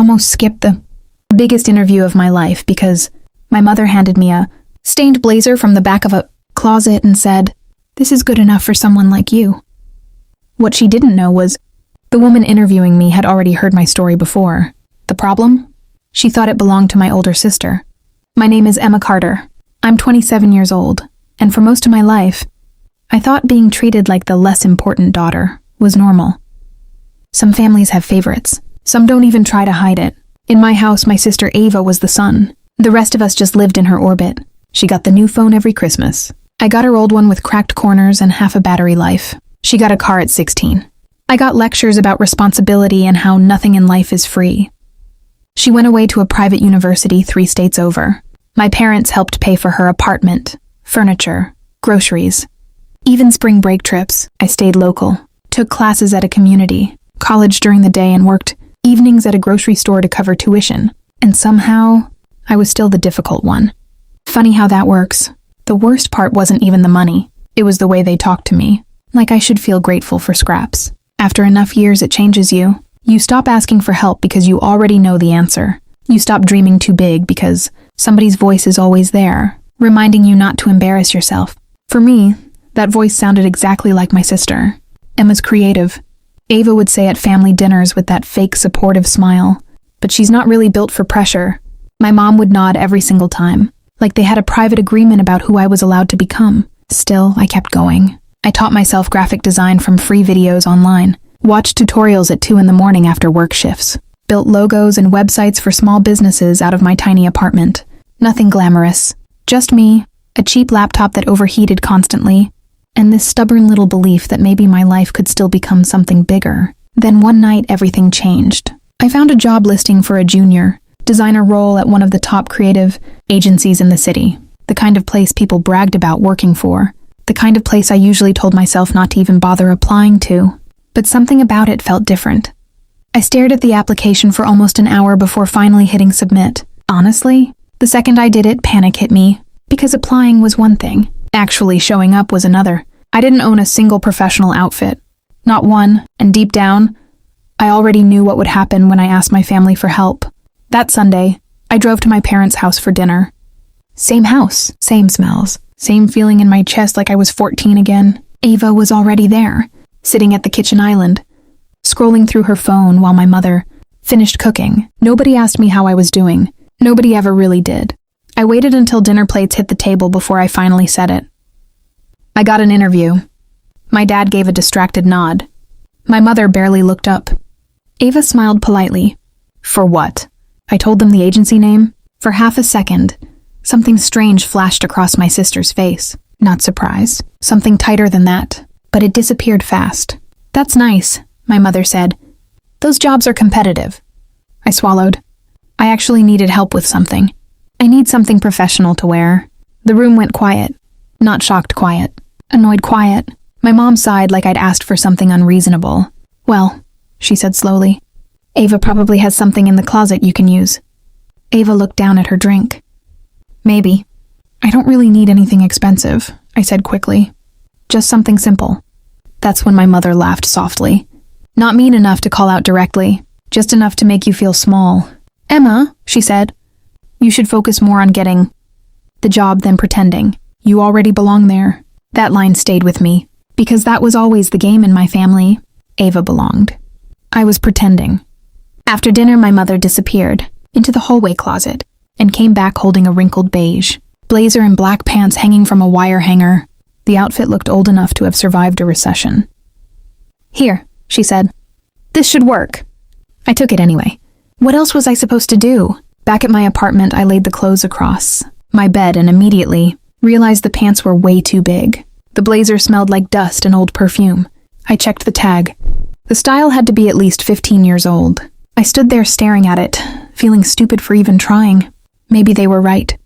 almost skipped the biggest interview of my life because my mother handed me a stained blazer from the back of a closet and said, "This is good enough for someone like you." What she didn't know was the woman interviewing me had already heard my story before. The problem? She thought it belonged to my older sister. My name is Emma Carter. I'm 27 years old, and for most of my life, I thought being treated like the less important daughter was normal. Some families have favorites. Some don't even try to hide it. In my house, my sister Ava was the son. The rest of us just lived in her orbit. She got the new phone every Christmas. I got her old one with cracked corners and half a battery life. She got a car at 16. I got lectures about responsibility and how nothing in life is free. She went away to a private university 3 states over. My parents helped pay for her apartment, furniture, groceries. Even spring break trips, I stayed local, took classes at a community, college during the day, and worked evenings at a grocery store to cover tuition. And somehow, I was still the difficult one. Funny how that works. The worst part wasn't even the money. It was the way they talked to me. Like I should feel grateful for scraps. After enough years, it changes you. You stop asking for help because you already know the answer. You stop dreaming too big because somebody's voice is always there, reminding you not to embarrass yourself. For me, that voice sounded exactly like my sister. Emma's creative. Ava would say at family dinners with that fake supportive smile, "But she's not really built for pressure." My mom would nod every single time, like they had a private agreement about who I was allowed to become. Still, I kept going. I taught myself graphic design from free videos online, watched tutorials at 2 in the morning after work shifts, built logos and websites for small businesses out of my tiny apartment. Nothing glamorous. Just me, a cheap laptop that overheated constantly, and this stubborn little belief that maybe my life could still become something bigger. Then one night, everything changed. I found a job listing for a junior designer role at one of the top creative agencies in the city, the kind of place people bragged about working for, the kind of place I usually told myself not to even bother applying to. But something about it felt different. I stared at the application for almost an hour before finally hitting submit. Honestly, the second I did it, panic hit me, because applying was one thing. Actually showing up was another. I didn't own a single professional outfit. Not one, and deep down, I already knew what would happen when I asked my family for help. That Sunday, I drove to my parents' house for dinner. Same house, same smells, same feeling in my chest like I was 14 again. Ava was already there, sitting at the kitchen island, scrolling through her phone while my mother finished cooking. Nobody asked me how I was doing. Nobody ever really did. I waited until dinner plates hit the table before I finally said it. "I got an interview." My dad gave a distracted nod. My mother barely looked up. Ava smiled politely. "For what?" I told them the agency name. For half a second, something strange flashed across my sister's face. Not surprise. Something tighter than that. But it disappeared fast. "That's nice," my mother said. "Those jobs are competitive." I swallowed. I actually needed help with something. I need something professional to wear. The room went quiet. Not shocked quiet. Annoyed quiet. My mom sighed like I'd asked for something unreasonable. "Well," she said slowly, "Ava probably has something in the closet you can use." Ava looked down at her drink. "Maybe. I don't really need anything expensive," I said quickly. "Just something simple." That's when my mother laughed softly. Not mean enough to call out directly, just enough to make you feel small. "Emma," she said, "you should focus more on getting the job than pretending. You already belong there." That line stayed with me, because that was always the game in my family. Ava belonged. I was pretending. After dinner, my mother disappeared into the hallway closet and came back holding a wrinkled beige blazer and black pants hanging from a wire hanger. The outfit looked old enough to have survived a recession. "Here," she said. "This should work." I took it anyway. What else was I supposed to do? Back at my apartment, I laid the clothes across my bed and immediately realized the pants were way too big. The blazer smelled like dust and old perfume. I checked the tag. The style had to be at least 15 years old. I stood there staring at it, feeling stupid for even trying. Maybe they were right.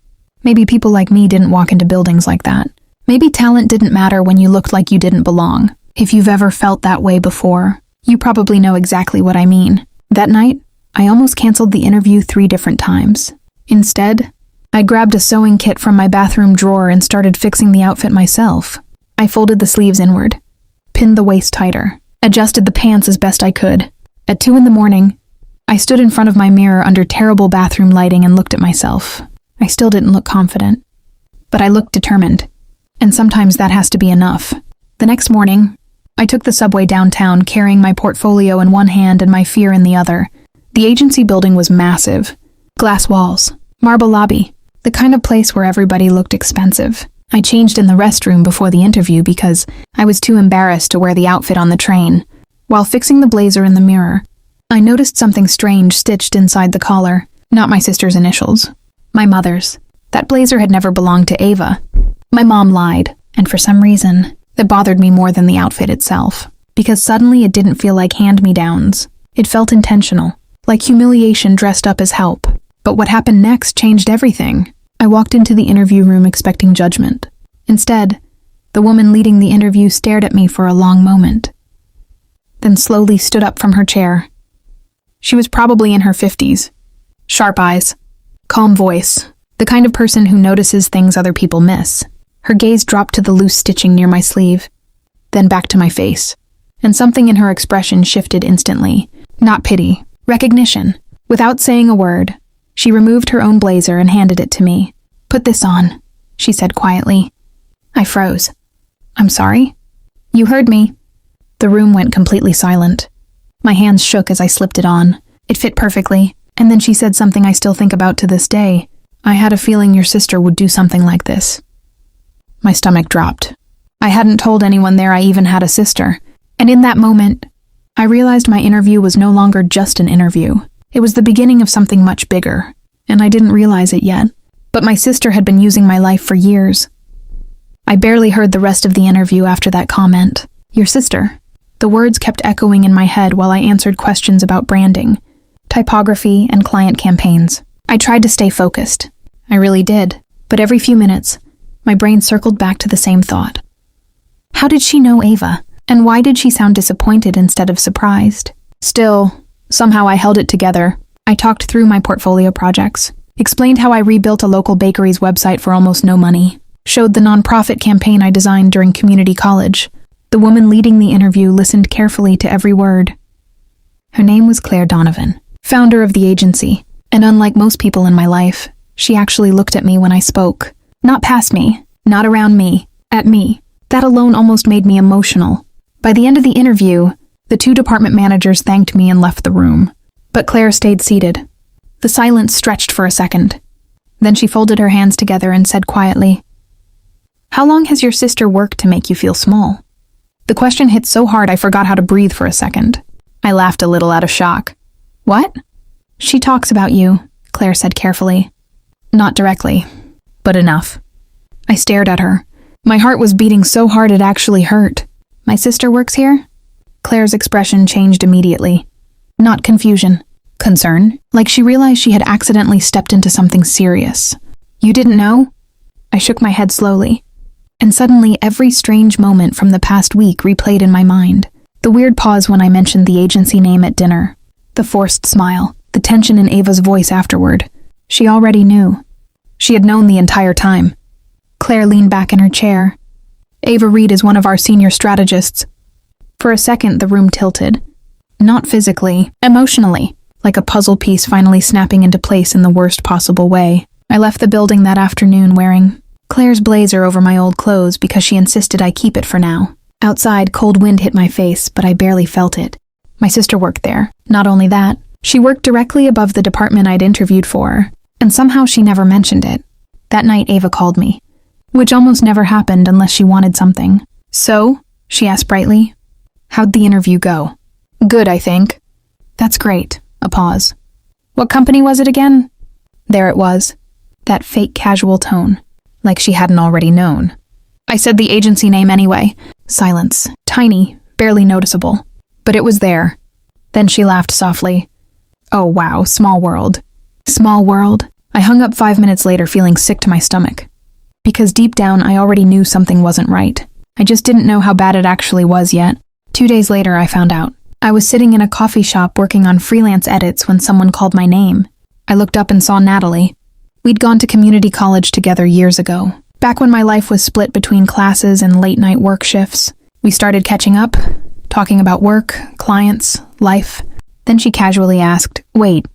Maybe people like me didn't walk into buildings like that. Maybe talent didn't matter when you looked like you didn't belong. If you've ever felt that way before, you probably know exactly what I mean. That night, I almost canceled the interview 3 different times. Instead, I grabbed a sewing kit from my bathroom drawer and started fixing the outfit myself. I folded the sleeves inward, pinned the waist tighter, adjusted the pants as best I could. At 2 in the morning, I stood in front of my mirror under terrible bathroom lighting and looked at myself. I still didn't look confident. But I looked determined. And sometimes that has to be enough. The next morning, I took the subway downtown, carrying my portfolio in one hand and my fear in the other. The agency building was massive. Glass walls, marble lobby, the kind of place where everybody looked expensive. I changed in the restroom before the interview because I was too embarrassed to wear the outfit on the train. While fixing the blazer in the mirror, I noticed something strange stitched inside the collar. Not my sister's initials. My mother's. That blazer had never belonged to Ava. My mom lied, and for some reason, that bothered me more than the outfit itself. Because suddenly it didn't feel like hand-me-downs. It felt intentional, like humiliation dressed up as help. But what happened next changed everything. I walked into the interview room expecting judgment. Instead, the woman leading the interview stared at me for a long moment, then slowly stood up from her chair. She was probably in her 50s. Sharp eyes, calm voice, the kind of person who notices things other people miss. Her gaze dropped to the loose stitching near my sleeve, then back to my face, and something in her expression shifted instantly. Not pity, recognition. Without saying a word, she removed her own blazer and handed it to me. "Put this on," she said quietly. I froze. "I'm sorry?" "You heard me." The room went completely silent. My hands shook as I slipped it on. It fit perfectly, and then she said something I still think about to this day. "I had a feeling your sister would do something like this." My stomach dropped. I hadn't told anyone there I even had a sister, and in that moment, I realized my interview was no longer just an interview. It was the beginning of something much bigger, and I didn't realize it yet. But my sister had been using my life for years. I barely heard the rest of the interview after that comment. "Your sister." The words kept echoing in my head while I answered questions about branding, typography, and client campaigns. I tried to stay focused. I really did. But every few minutes, my brain circled back to the same thought. How did she know Ava? And why did she sound disappointed instead of surprised? Still, somehow I held it together. I talked through my portfolio projects, explained how I rebuilt a local bakery's website for almost no money, showed the nonprofit campaign I designed during community college. The woman leading the interview listened carefully to every word. Her name was Claire Donovan, founder of the agency, and unlike most people in my life, she actually looked at me when I spoke. Not past me, not around me, at me. That alone almost made me emotional. By the end of the interview, the two department managers thanked me and left the room. But Claire stayed seated. The silence stretched for a second. Then she folded her hands together and said quietly, "How long has your sister worked to make you feel small?" The question hit so hard I forgot how to breathe for a second. I laughed a little out of shock. "What?" "She talks about you," Claire said carefully. "Not directly, but enough." I stared at her. My heart was beating so hard it actually hurt. "My sister works here?" Claire's expression changed immediately. Not confusion. Concern, like she realized she had accidentally stepped into something serious. "You didn't know?" I shook my head slowly. And suddenly every strange moment from the past week replayed in my mind. The weird pause when I mentioned the agency name at dinner. The forced smile. The tension in Ava's voice afterward. She already knew. She had known the entire time. Claire leaned back in her chair. "Ava Reed is one of our senior strategists." For a second, the room tilted. Not physically, emotionally, like a puzzle piece finally snapping into place in the worst possible way. I left the building that afternoon wearing Claire's blazer over my old clothes because she insisted I keep it for now. Outside, cold wind hit my face, but I barely felt it. My sister worked there. Not only that, she worked directly above the department I'd interviewed for, and somehow she never mentioned it. That night, Ava called me, which almost never happened unless she wanted something. "So?" she asked brightly. "How'd the interview go?" "Good, I think." "That's great." A pause. "What company was it again?" There it was. That fake casual tone. Like she hadn't already known. I said the agency name anyway. Silence. Tiny, barely noticeable. But it was there. Then she laughed softly. "Oh wow, small world." Small world? I hung up 5 minutes later feeling sick to my stomach. Because deep down I already knew something wasn't right. I just didn't know how bad it actually was yet. 2 days later I found out. I was sitting in a coffee shop working on freelance edits when someone called my name. I looked up and saw Natalie. We'd gone to community college together years ago. Back when my life was split between classes and late-night work shifts. We started catching up, talking about work, clients, life. Then she casually asked, "Wait,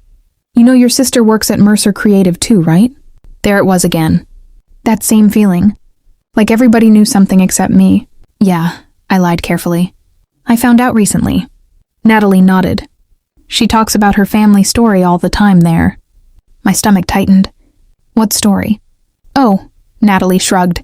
you know your sister works at Mercer Creative too, right?" There it was again. That same feeling. Like everybody knew something except me. "Yeah," I lied carefully. "I found out recently." Natalie nodded. "She talks about her family story all the time there." My stomach tightened. "What story?" "Oh," Natalie shrugged.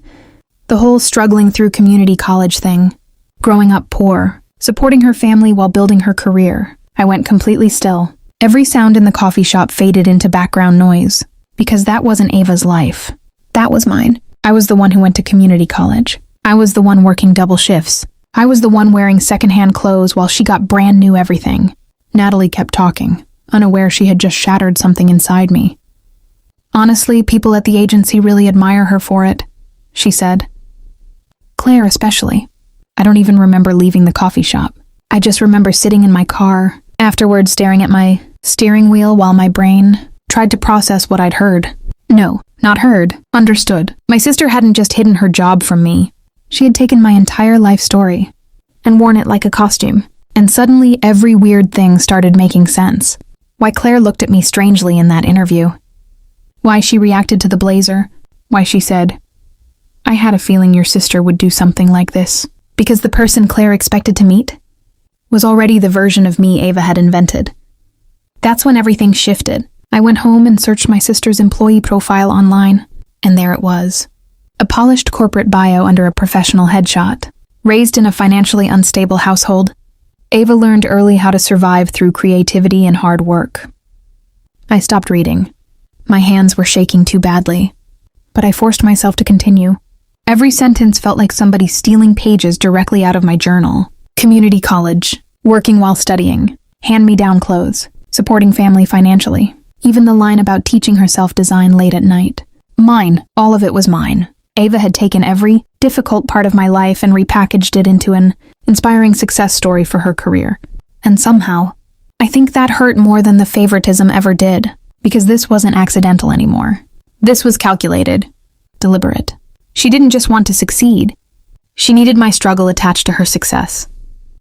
"The whole struggling through community college thing. Growing up poor, supporting her family while building her career." I went completely still. Every sound in the coffee shop faded into background noise, because that wasn't Ava's life. That was mine. I was the one who went to community college. I was the one working double shifts. I was the one wearing secondhand clothes while she got brand new everything. Natalie kept talking, unaware she had just shattered something inside me. "Honestly, people at the agency really admire her for it," she said. "Claire especially." I don't even remember leaving the coffee shop. I just remember sitting in my car, afterwards staring at my steering wheel while my brain tried to process what I'd heard. No, not heard, understood. My sister hadn't just hidden her job from me. She had taken my entire life story and worn it like a costume. And suddenly every weird thing started making sense. Why Claire looked at me strangely in that interview. Why she reacted to the blazer. Why she said, "I had a feeling your sister would do something like this." Because the person Claire expected to meet was already the version of me Ava had invented. That's when everything shifted. I went home and searched my sister's employee profile online, and there it was. A polished corporate bio under a professional headshot. Raised in a financially unstable household, Ava learned early how to survive through creativity and hard work. I stopped reading. My hands were shaking too badly, but I forced myself to continue. Every sentence felt like somebody stealing pages directly out of my journal. Community college, working while studying, hand-me-down clothes, supporting family financially. Even the line about teaching herself design late at night. Mine, all of it was mine. Ava had taken every difficult part of my life and repackaged it into an inspiring success story for her career. And somehow, I think that hurt more than the favoritism ever did, because this wasn't accidental anymore. This was calculated, deliberate. She didn't just want to succeed. She needed my struggle attached to her success.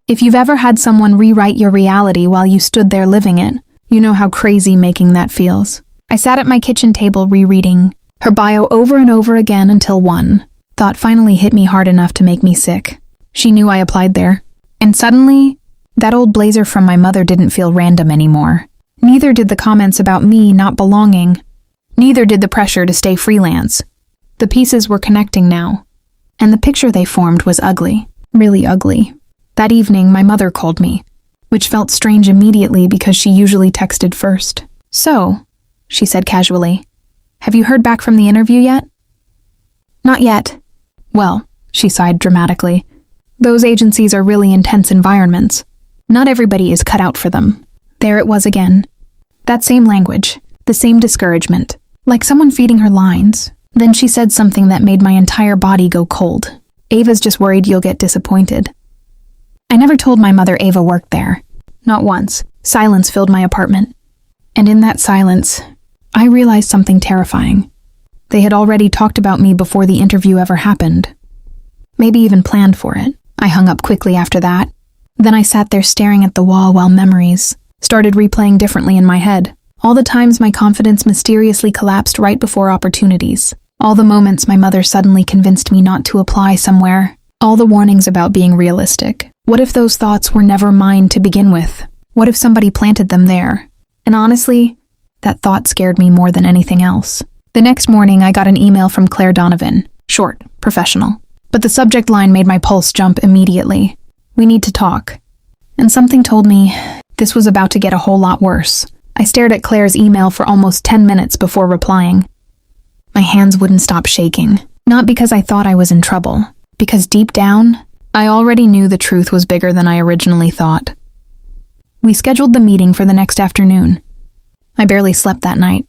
If you've ever had someone rewrite your reality while you stood there living it, you know how crazy making that feels. I sat at my kitchen table rereading her bio over and over again until one thought finally hit me hard enough to make me sick. She knew I applied there. And suddenly, that old blazer from my mother didn't feel random anymore. Neither did the comments about me not belonging. Neither did the pressure to stay freelance. The pieces were connecting now. And the picture they formed was ugly. Really ugly. That evening, my mother called me, which felt strange immediately because she usually texted first. "So," she said casually, "have you heard back from the interview yet?" "Not yet." "Well," she sighed dramatically, "those agencies are really intense environments. Not everybody is cut out for them." There it was again. That same language, the same discouragement, like someone feeding her lines. Then she said something that made my entire body go cold. "Ava's just worried you'll get disappointed." I never told my mother Ava worked there. Not once. Silence filled my apartment. And in that silence, I realized something terrifying. They had already talked about me before the interview ever happened. Maybe even planned for it. I hung up quickly after that. Then I sat there staring at the wall while memories started replaying differently in my head. All the times my confidence mysteriously collapsed right before opportunities. All the moments my mother suddenly convinced me not to apply somewhere. All the warnings about being realistic. What if those thoughts were never mine to begin with? What if somebody planted them there? And honestly, that thought scared me more than anything else. The next morning, I got an email from Claire Donovan. Short, professional. But the subject line made my pulse jump immediately. "We need to talk." And something told me this was about to get a whole lot worse. I stared at Claire's email for almost 10 minutes before replying. My hands wouldn't stop shaking. Not because I thought I was in trouble. Because deep down, I already knew the truth was bigger than I originally thought. We scheduled the meeting for the next afternoon. I barely slept that night.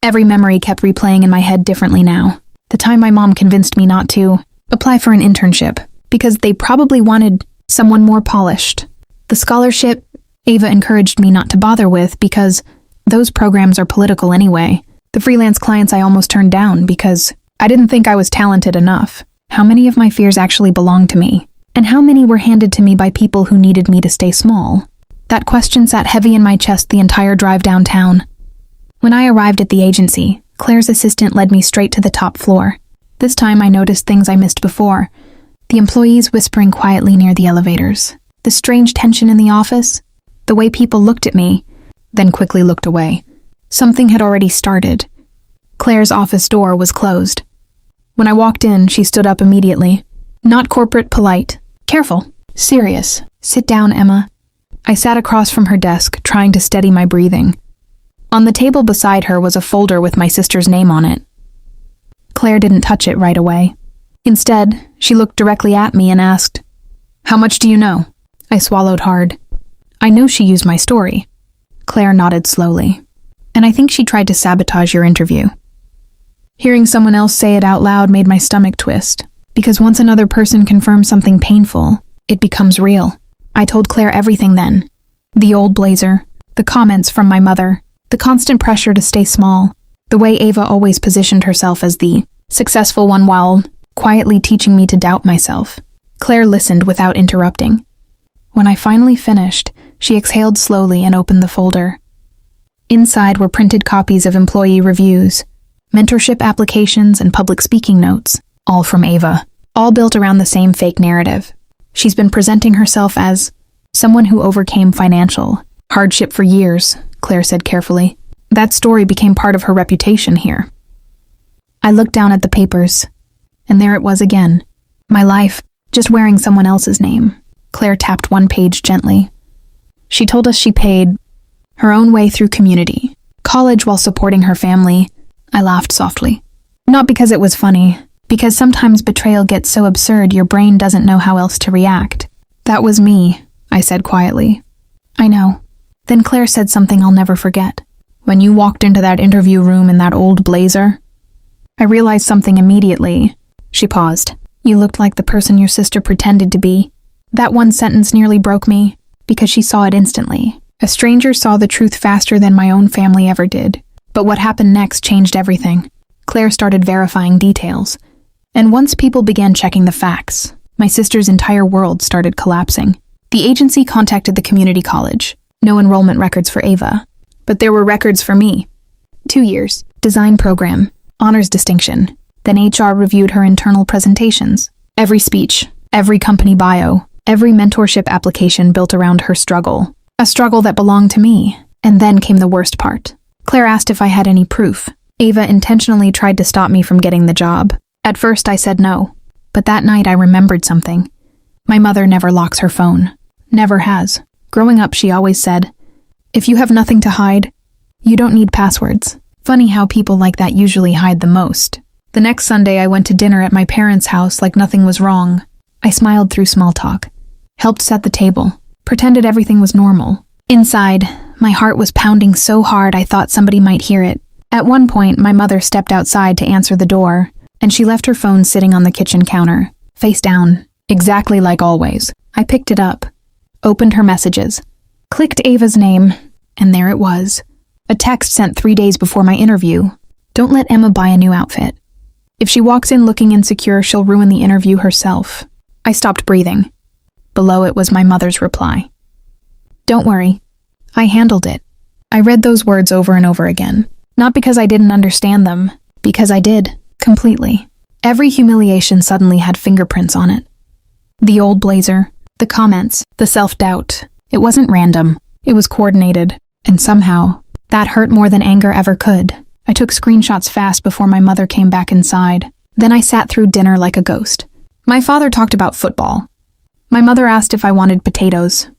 Every memory kept replaying in my head differently now. The time my mom convinced me not to apply for an internship, because they probably wanted someone more polished. The scholarship Ava encouraged me not to bother with because those programs are political anyway. The freelance clients I almost turned down because I didn't think I was talented enough. How many of my fears actually belonged to me? And how many were handed to me by people who needed me to stay small? That question sat heavy in my chest the entire drive downtown. When I arrived at the agency, Claire's assistant led me straight to the top floor. This time I noticed things I missed before. The employees whispering quietly near the elevators. The strange tension in the office. The way people looked at me, then quickly looked away. Something had already started. Claire's office door was closed. When I walked in, she stood up immediately. Not corporate, polite. Careful. Serious. Sit down, Emma. I sat across from her desk, trying to steady my breathing. On the table beside her was a folder with my sister's name on it. Claire didn't touch it right away. Instead, she looked directly at me and asked, "How much do you know?" I swallowed hard. I knew she used my story. Claire nodded slowly. "And I think she tried to sabotage your interview." Hearing someone else say it out loud made my stomach twist, because once another person confirms something painful, it becomes real. I told Claire everything then. The old blazer, the comments from my mother, the constant pressure to stay small, the way Ava always positioned herself as the successful one while quietly teaching me to doubt myself. Claire listened without interrupting. When I finally finished, she exhaled slowly and opened the folder. Inside were printed copies of employee reviews, mentorship applications, and public speaking notes, all from Ava, all built around the same fake narrative. She's been presenting herself as someone who overcame financial hardship for years, Claire said carefully. That story became part of her reputation here. I looked down at the papers, and there it was again. My life, just wearing someone else's name. Claire tapped one page gently. She told us she paid her own way through community, college while supporting her family. I laughed softly. Not because it was funny, because sometimes betrayal gets so absurd your brain doesn't know how else to react. "That was me," I said quietly. "I know." Then Claire said something I'll never forget. "When you walked into that interview room in that old blazer, I realized something immediately." She paused. "You looked like the person your sister pretended to be." That one sentence nearly broke me, because she saw it instantly. A stranger saw the truth faster than my own family ever did. But what happened next changed everything. Claire started verifying details. And once people began checking the facts, my sister's entire world started collapsing. The agency contacted the community college. No enrollment records for Ava. But there were records for me. 2 years, design program, honors distinction. Then HR reviewed her internal presentations. Every speech, every company bio, every mentorship application built around her struggle. A struggle that belonged to me. And then came the worst part. Claire asked if I had any proof. Ava intentionally tried to stop me from getting the job. At first I said no. But that night I remembered something. My mother never locks her phone. Never has. Growing up, she always said, "If you have nothing to hide, you don't need passwords." Funny how people like that usually hide the most. The next Sunday I went to dinner at my parents' house like nothing was wrong. I smiled through small talk, helped set the table, pretended everything was normal. Inside, my heart was pounding so hard I thought somebody might hear it. At one point, my mother stepped outside to answer the door, and she left her phone sitting on the kitchen counter, face down, exactly like always. I picked it up, opened her messages, clicked Ava's name, and there it was. A text sent 3 days before my interview. "Don't let Emma buy a new outfit. If she walks in looking insecure, she'll ruin the interview herself." I stopped breathing. Below it was my mother's reply. "Don't worry. I handled it." I read those words over and over again. Not because I didn't understand them, because I did, completely. Every humiliation suddenly had fingerprints on it. The old blazer, the comments, the self-doubt. It wasn't random. It was coordinated. And somehow, that hurt more than anger ever could. I took screenshots fast before my mother came back inside. Then I sat through dinner like a ghost. My father talked about football. My mother asked if I wanted potatoes.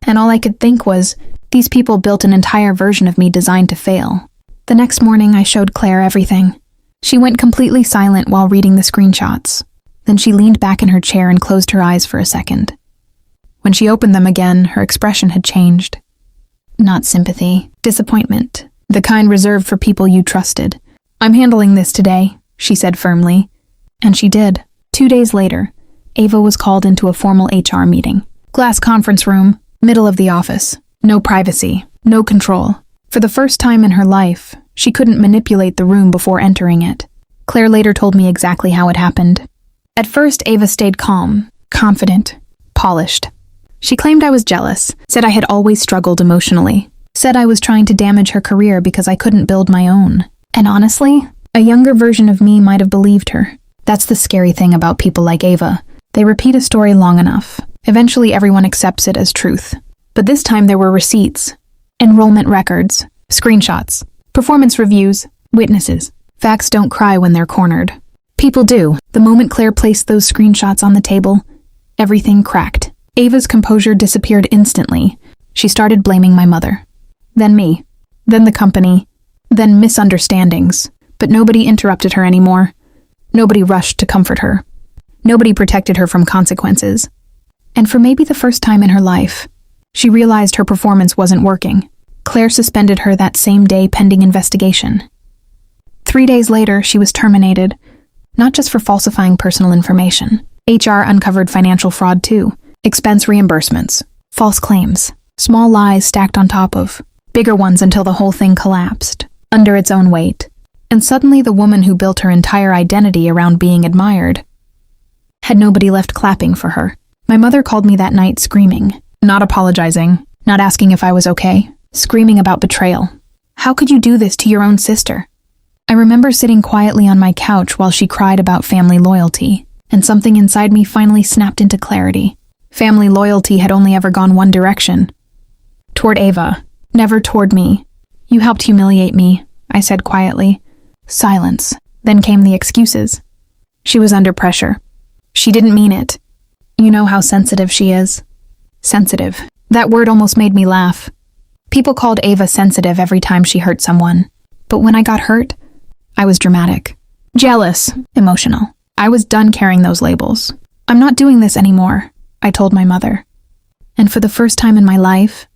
And all I could think was, these people built an entire version of me designed to fail. The next morning, I showed Claire everything. She went completely silent while reading the screenshots. Then she leaned back in her chair and closed her eyes for a second. When she opened them again, her expression had changed. Not sympathy, disappointment, the kind reserved for people you trusted. "I'm handling this today," she said firmly. And she did. 2 days later, Ava was called into a formal HR meeting. Glass conference room, middle of the office. No privacy, no control. For the first time in her life, she couldn't manipulate the room before entering it. Claire later told me exactly how it happened. At first, Ava stayed calm, confident, polished. She claimed I was jealous, said I had always struggled emotionally, said I was trying to damage her career because I couldn't build my own. And honestly, a younger version of me might have believed her. That's the scary thing about people like Ava. They repeat a story long enough. Eventually everyone accepts it as truth. But this time there were receipts, enrollment records, screenshots, performance reviews, witnesses. Facts don't cry when they're cornered. People do. The moment Claire placed those screenshots on the table, everything cracked. Ava's composure disappeared instantly. She started blaming my mother. Then me. Then the company. Then misunderstandings. But nobody interrupted her anymore. Nobody rushed to comfort her. Nobody protected her from consequences. And for maybe the first time in her life, she realized her performance wasn't working. Claire suspended her that same day pending investigation. 3 days later, she was terminated, not just for falsifying personal information. HR uncovered financial fraud too. Expense reimbursements, false claims, small lies stacked on top of bigger ones until the whole thing collapsed, under its own weight. And suddenly the woman who built her entire identity around being admired had nobody left clapping for her. My mother called me that night screaming, not apologizing, not asking if I was okay, screaming about betrayal. How could you do this to your own sister? I remember sitting quietly on my couch while she cried about family loyalty, and something inside me finally snapped into clarity. Family loyalty had only ever gone one direction. Toward Ava, never toward me. You helped humiliate me, I said quietly. Silence. Then came the excuses. She was under pressure. She didn't mean it. You know how sensitive she is. Sensitive. That word almost made me laugh. People called Ava sensitive every time she hurt someone. But when I got hurt, I was dramatic. Jealous. Emotional. I was done carrying those labels. I'm not doing this anymore, I told my mother. And for the first time in my life,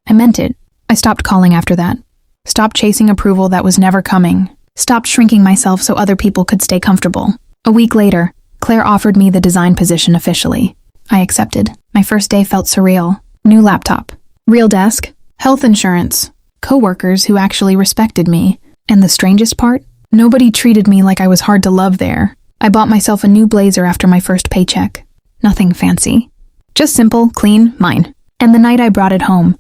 I meant it. I stopped calling after that. Stopped chasing approval that was never coming. Stopped shrinking myself so other people could stay comfortable. A week later, Claire offered me the design position officially. I accepted. My first day felt surreal. New laptop, real desk, health insurance, coworkers who actually respected me. And the strangest part? Nobody treated me like I was hard to love there. I bought myself a new blazer after my first paycheck. Nothing fancy. Just simple, clean, mine. And the night I brought it home,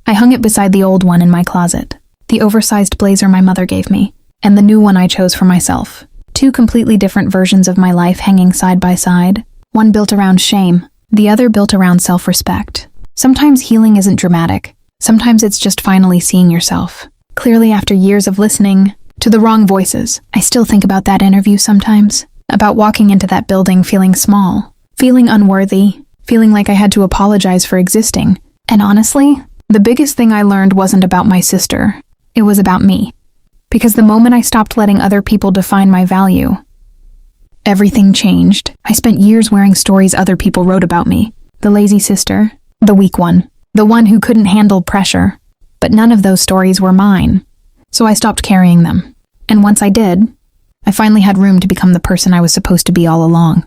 I hung it beside the old one in my closet. The oversized blazer my mother gave me, and the new one I chose for myself. Two completely different versions of my life hanging side by side. One built around shame, the other built around self-respect. Sometimes healing isn't dramatic. Sometimes it's just finally seeing yourself. Clearly after years of listening to the wrong voices. I still think about that interview sometimes. About walking into that building feeling small, feeling unworthy, feeling like I had to apologize for existing. And honestly, the biggest thing I learned wasn't about my sister. It was about me. Because the moment I stopped letting other people define my value, everything changed. I spent years wearing stories other people wrote about me. The lazy sister, the weak one, the one who couldn't handle pressure. But none of those stories were mine. So I stopped carrying them. And once I did, I finally had room to become the person I was supposed to be all along.